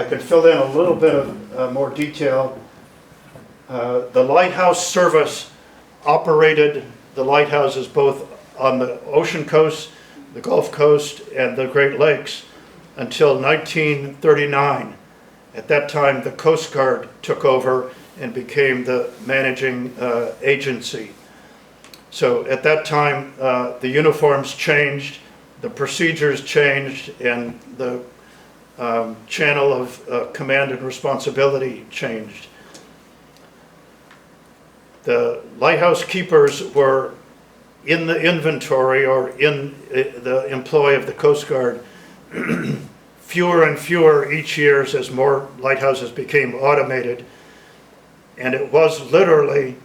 I can fill in a little bit of more detail. The Lighthouse service operated the lighthouses both on the ocean coast, the Gulf Coast, and the Great Lakes until 1939. At that time, the Coast Guard took over and became the managing agency. So at that time, the uniforms changed, the procedures changed, and the channel of command and responsibility changed. The lighthouse keepers were in the inventory or in the employ of the Coast Guard fewer and fewer each year as more lighthouses became automated. And it was literally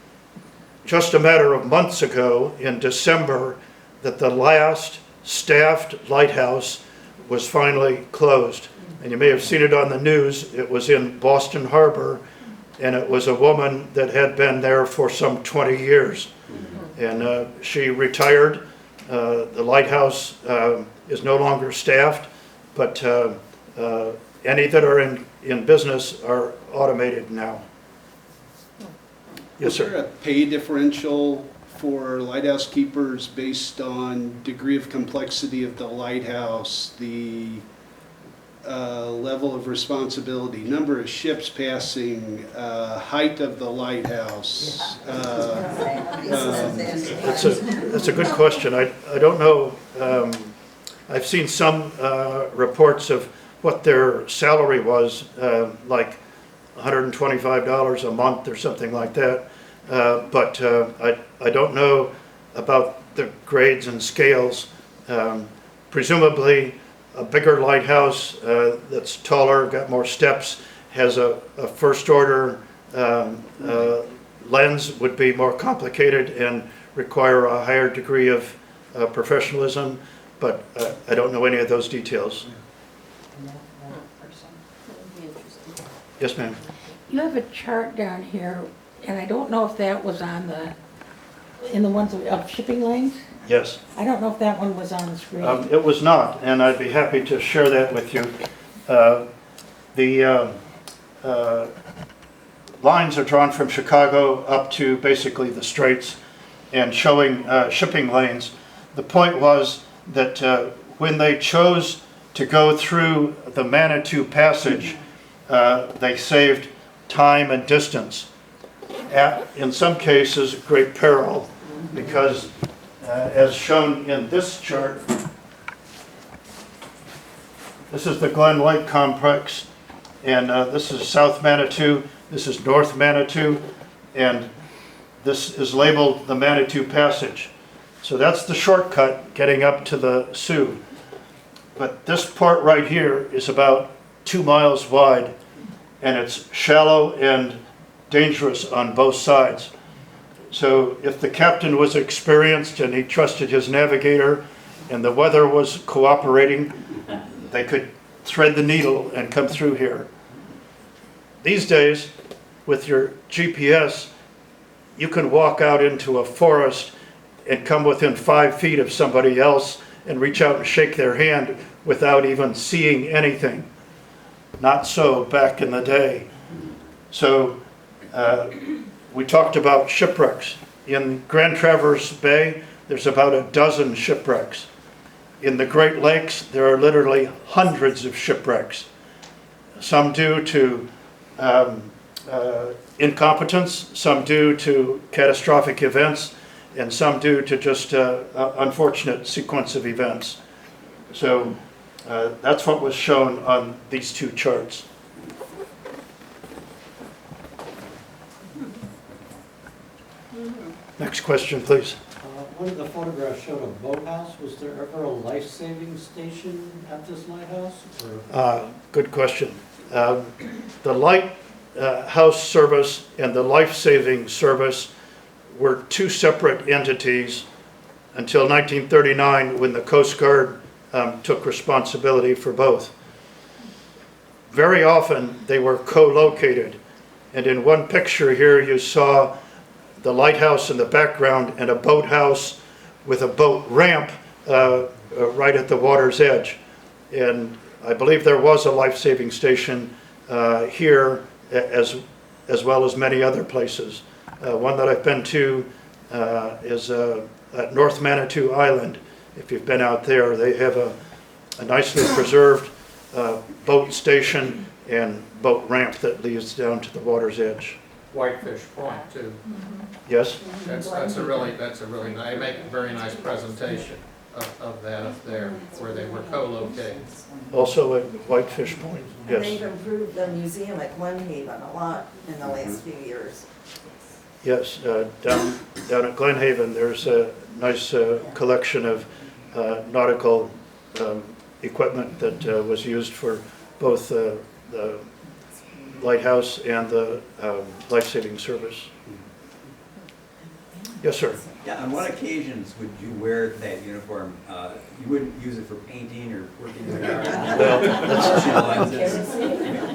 just a matter of months ago in December that the last staffed lighthouse was finally closed. And you may have seen it on the news. It was in Boston Harbor, and it was a woman that had been there for some 20 years. And she retired. The lighthouse is no longer staffed, but any that are in business are automated now. Yes, sir. Is there a pay differential for lighthouse keepers based on degree of complexity of the lighthouse, the level of responsibility, number of ships passing, height of the lighthouse? That's a good question. I don't know. I've seen some reports of what their salary was, like $125 a month or something like that. But I don't know about the grades and scales. Presumably, a bigger lighthouse that's taller, got more steps, has a first order lens would be more complicated and require a higher degree of professionalism, but I don't know any of those details. Yes, ma'am. You have a chart down here, and I don't know if that was on in the ones of shipping lanes. Yes. I don't know if that one was on the screen. It was not, and I'd be happy to share that with you. The lines are drawn from Chicago up to basically the Straits and showing shipping lanes. The point was that when they chose to go through the Manitou Passage, they saved time and distance. In some cases, great peril, because as shown in this chart, this is the Glen Lake Complex, and this is South Manitou, this is North Manitou, and this is labeled the Manitou Passage. So that's the shortcut getting up to the Sioux. But this part right here is about 2 miles wide, and it's shallow and dangerous on both sides. So if the captain was experienced and he trusted his navigator and the weather was cooperating, they could thread the needle and come through here. These days, with your GPS, you can walk out into a forest and come within 5 feet of somebody else and reach out and shake their hand without even seeing anything. Not so back in the day. So we talked about shipwrecks. In Grand Traverse Bay, there's about a dozen shipwrecks. In the Great Lakes, there are literally hundreds of shipwrecks. Some due to incompetence, some due to catastrophic events, and some due to just unfortunate sequence of events. So that's what was shown on these two charts. Next question, please. One of the photographs showed a boathouse. Was there ever a life-saving station at this lighthouse? Good question. The Lighthouse service and the life-saving service were two separate entities until 1939, when the Coast Guard took responsibility for both. Very often they were co-located, and in one picture here you saw the lighthouse in the background and a boathouse with a boat ramp right at the water's edge. And I believe there was a life-saving station here as well as many other places. One that I've been to is at North Manitou Island. If you've been out there, they have a nicely preserved boat station and boat ramp that leads down to the water's edge. Whitefish Point too. Yes? That's a really nice, they make a very nice presentation of that up there where they were co-located. Also at Whitefish Point, And they've yes. improved the museum at Glenhaven a lot in the last few years. Yes, down at Glenhaven, there's a nice collection of nautical equipment that was used for both the Lighthouse and the life-saving service. Yes, sir. Yeah, on what occasions would you wear that uniform? You wouldn't use it for painting or working in the garden? Well,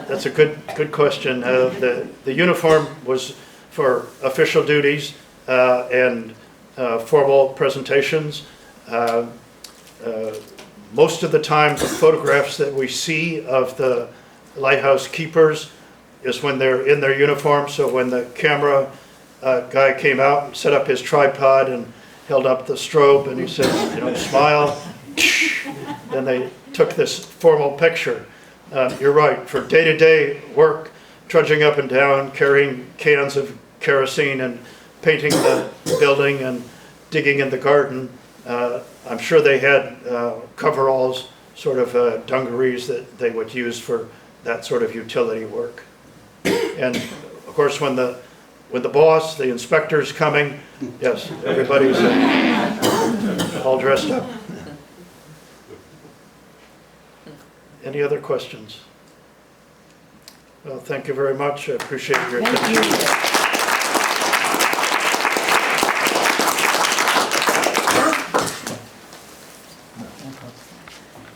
that's a good question. The uniform was for official duties and formal presentations. Most of the time, the photographs that we see of the lighthouse keepers is when they're in their uniform. So when the camera guy came out and set up his tripod and held up the strobe and he said, you know, smile, then they took this formal picture. You're right, for day-to-day work, trudging up and down, carrying cans of kerosene and painting the building and digging in the garden, I'm sure they had coveralls, sort of dungarees that they would use for that sort of utility work. And of course, when the boss, the inspector's coming, yes, everybody's all dressed up. Any other questions? Well, thank you very much. I appreciate your attention. Thank you.